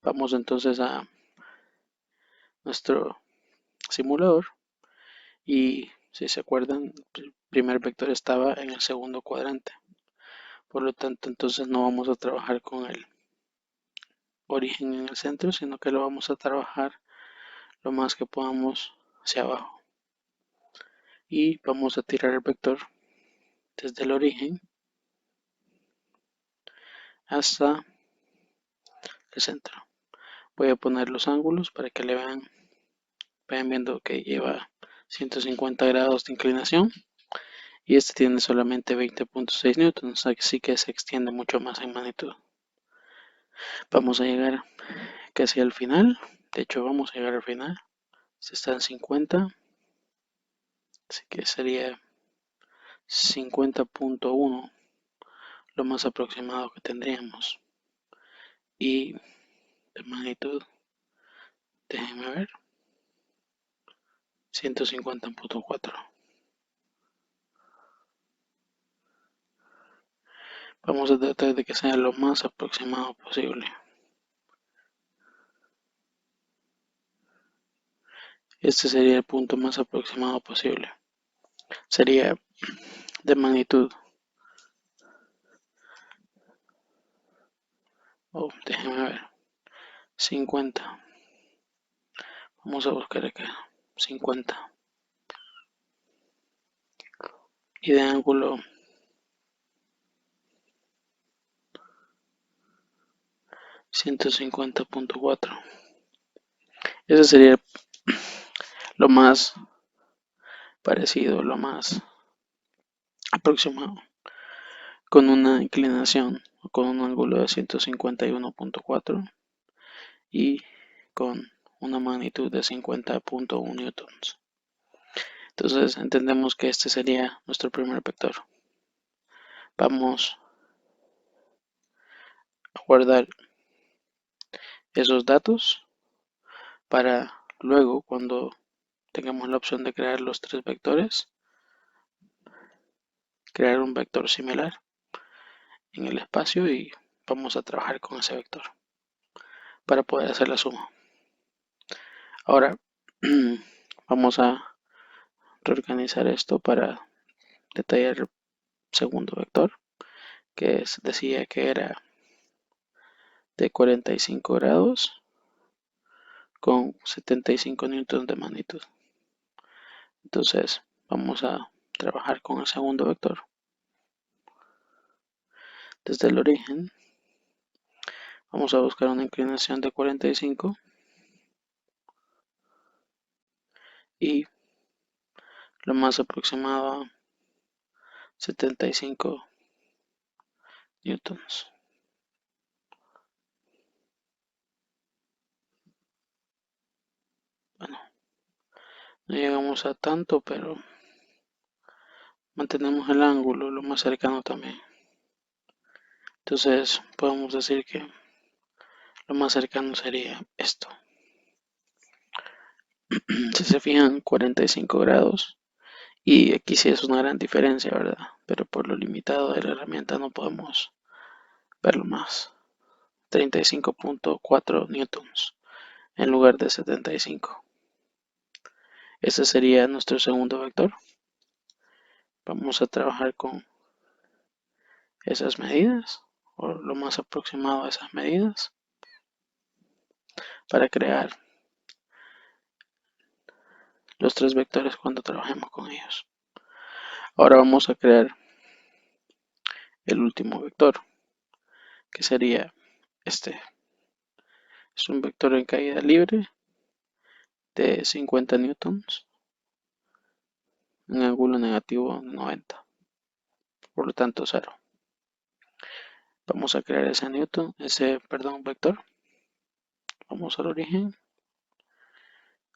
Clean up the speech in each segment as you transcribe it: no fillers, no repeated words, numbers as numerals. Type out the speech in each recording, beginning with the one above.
Vamos entonces a nuestro simulador y si se acuerdan, el primer vector estaba en el segundo cuadrante. Por lo tanto, entonces no vamos a trabajar con el origen en el centro, sino que lo vamos a trabajar lo más que podamos hacia abajo. Y vamos a tirar el vector desde el origen hasta el centro. Voy a poner los ángulos para que le vayan viendo que lleva 150 grados de inclinación y este tiene solamente 20.6 newtons, así que se extiende mucho más en magnitud. Vamos a llegar casi al final, de hecho vamos a llegar al final. Este está en 50, así que sería 50.1 lo más aproximado que tendríamos. Y de magnitud, déjenme ver, 150.4. Vamos a tratar de que sea lo más aproximado posible. Este sería el punto más aproximado posible. Sería de magnitud. Oh, déjenme ver. 50. Vamos a buscar acá. 50. Y de ángulo 150.4. Ese sería lo más parecido, lo más aproximado. Con una inclinación o con un ángulo de 151.4 y con una magnitud de 50.1 newtons. Entonces entendemos que este sería nuestro primer vector. Vamos a guardar esos datos para luego, cuando tengamos la opción de crear los tres vectores, crear un vector similar en el espacio y vamos a trabajar con ese vector para poder hacer la suma. Ahora vamos a reorganizar esto para detallar el segundo vector, que decía que era de 45 grados con 75 newtons de magnitud. Entonces vamos a trabajar con el segundo vector. Desde el origen vamos a buscar una inclinación de 45 y lo más aproximado a 75 newtons. Bueno, no llegamos a tanto, pero mantenemos el ángulo lo más cercano también. Entonces podemos decir que lo más cercano sería esto. Si se fijan, 45 grados. Y aquí sí es una gran diferencia, ¿verdad? Pero por lo limitado de la herramienta no podemos verlo más. 35.4 newtons en lugar de 75. Ese sería nuestro segundo vector. Vamos a trabajar con esas medidas o lo más aproximado a esas medidas para crear los tres vectores cuando trabajemos con ellos. Ahora vamos a crear el último vector, que sería este. Es un vector en caída libre de 50 newtons, un ángulo negativo de 90, por lo tanto 0. Vamos a crear ese vector. Vamos al origen.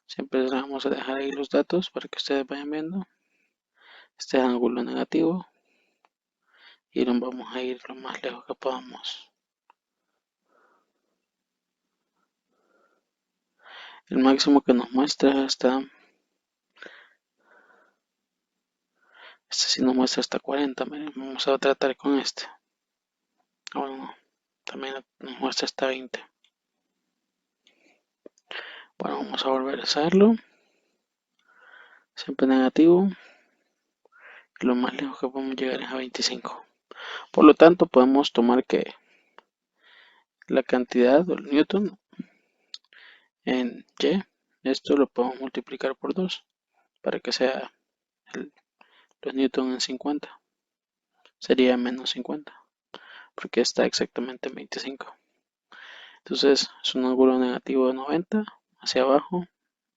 Siempre les vamos a dejar ahí los datos para que ustedes vayan viendo. Este ángulo negativo y nos vamos a ir lo más lejos que podamos. El máximo que nos muestra hasta, este sí nos muestra hasta 40, miren, vamos a tratar con este. Bueno, también nos muestra hasta 20. Bueno, vamos a volver a hacerlo. Siempre negativo. Y lo más lejos que podemos llegar es a 25. Por lo tanto, podemos tomar que la cantidad del newton en Y, esto lo podemos multiplicar por 2 para que sea los newton en 50. Sería menos 50, porque está exactamente en 25. Entonces es un ángulo negativo de 90 hacia abajo.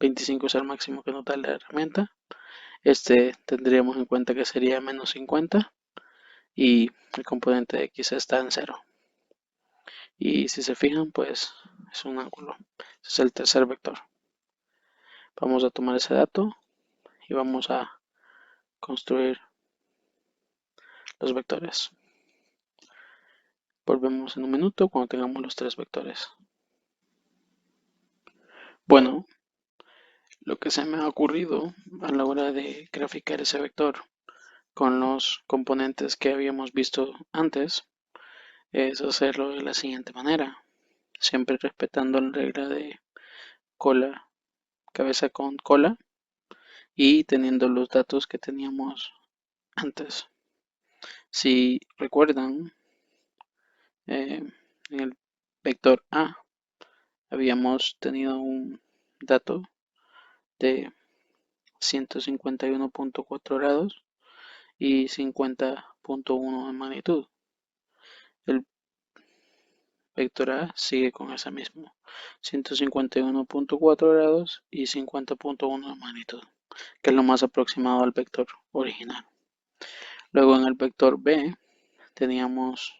25 es el máximo que nos da la herramienta. Tendríamos en cuenta que sería menos 50 y el componente de x está en 0. Y si se fijan, pues es un ángulo. Ese es el tercer vector. Vamos a tomar ese dato y vamos a construir los vectores. Volvemos en un minuto cuando tengamos los tres vectores. Bueno, lo que se me ha ocurrido a la hora de graficar ese vector con los componentes que habíamos visto antes es hacerlo de la siguiente manera, siempre respetando la regla de cola, cabeza con cola y teniendo los datos que teníamos antes. Si recuerdan, en el vector A habíamos tenido un dato de 151.4 grados y 50.1 de magnitud. El vector A sigue con ese mismo 151.4 grados y 50.1 de magnitud, que es lo más aproximado al vector original. Luego en el vector B teníamos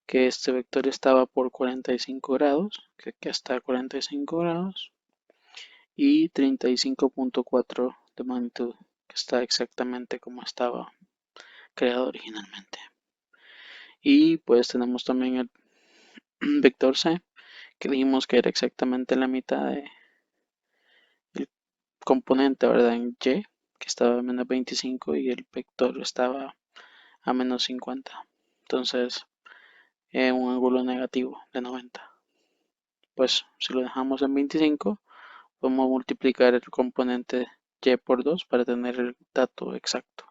que este vector estaba por 45 grados, que aquí está 45 grados, y 35.4 de magnitud, que está exactamente como estaba creado originalmente. Y pues tenemos también el vector C, que dijimos que era exactamente la mitad del componente, ¿verdad? En Y, que estaba a menos 25 y el vector estaba a menos 50. Entonces, un ángulo negativo de 90. Pues si lo dejamos en 25, podemos multiplicar el componente Y por 2 para tener el dato exacto.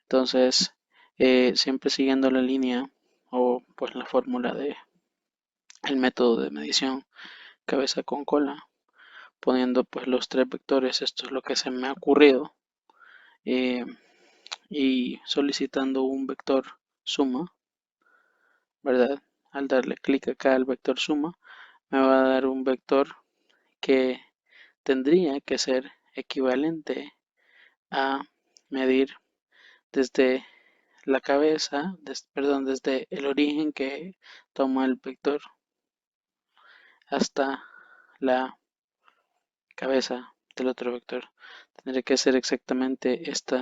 Entonces, siempre siguiendo la línea o pues la fórmula de el método de medición cabeza con cola, poniendo pues los tres vectores, esto es lo que se me ha ocurrido, eh, y solicitando un vector suma, ¿verdad? Al darle clic acá al vector suma, me va a dar un vector que tendría que ser equivalente a medir desde la cabeza, perdón, desde el origen que toma el vector hasta la cabeza del otro vector. Tendría que ser exactamente este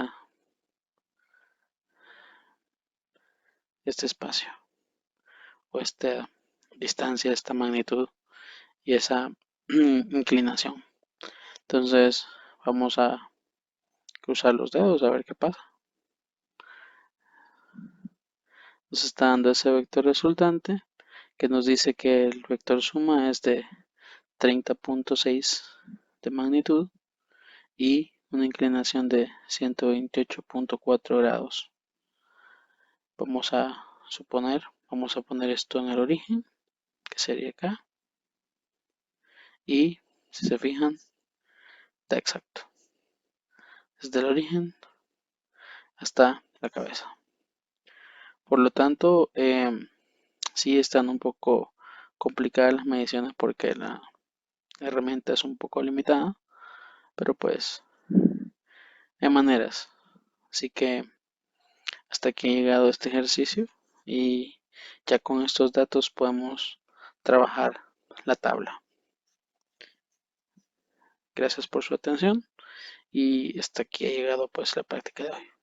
espacio o esta distancia, esta magnitud y esa inclinación. Entonces vamos a cruzar los dedos a ver qué pasa. Nos está dando ese vector resultante que nos dice que el vector suma es de 30.6 de magnitud y una inclinación de 128.4 grados. Vamos a poner esto en el origen, que sería acá, y si se fijan, está exacto, desde el origen hasta la cabeza. Por lo tanto, sí están un poco complicadas las mediciones porque la herramienta es un poco limitada, pero pues hay maneras. Así que hasta aquí ha llegado este ejercicio y ya con estos datos podemos trabajar la tabla. Gracias por su atención y hasta aquí ha llegado pues la práctica de hoy.